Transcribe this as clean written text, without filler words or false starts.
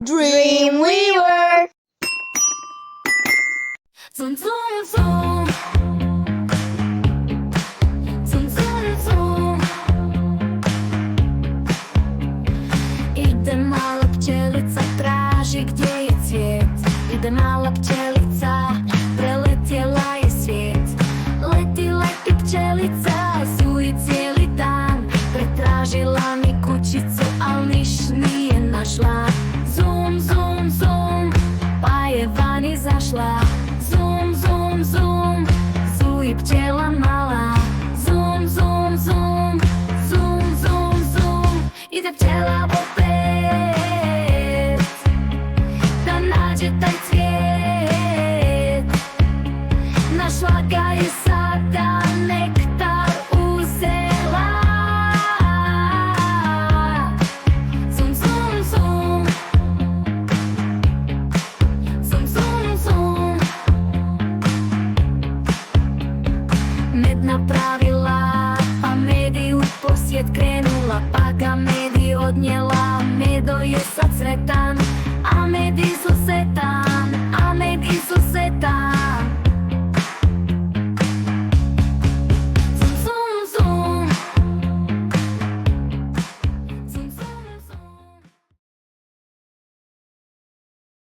Dreamweaver. Zum, zum, zum. Zum, zum, zum. Ide mala pčelica, traži gdje je cvijet. Ide mala pčelica, preletjela je svijet. Leti, leti pčelica, zuji cijeli dan. Pretražila mi kućicu, al niš nije našla. Zum, zum, zum, pa je van izašla. Zum, zum, zum, zuji pčela mala. Zum, zum, zum, zum, zum, zum. Ide pčela opet da nađe taj cvijet. Našla ga je sada, nektar uzela. Zum, zum, zum. Zum, zum, zum. Med napravila, pa medi u posjet krenula, pa ga medi odnijela. Medo je sad sretan,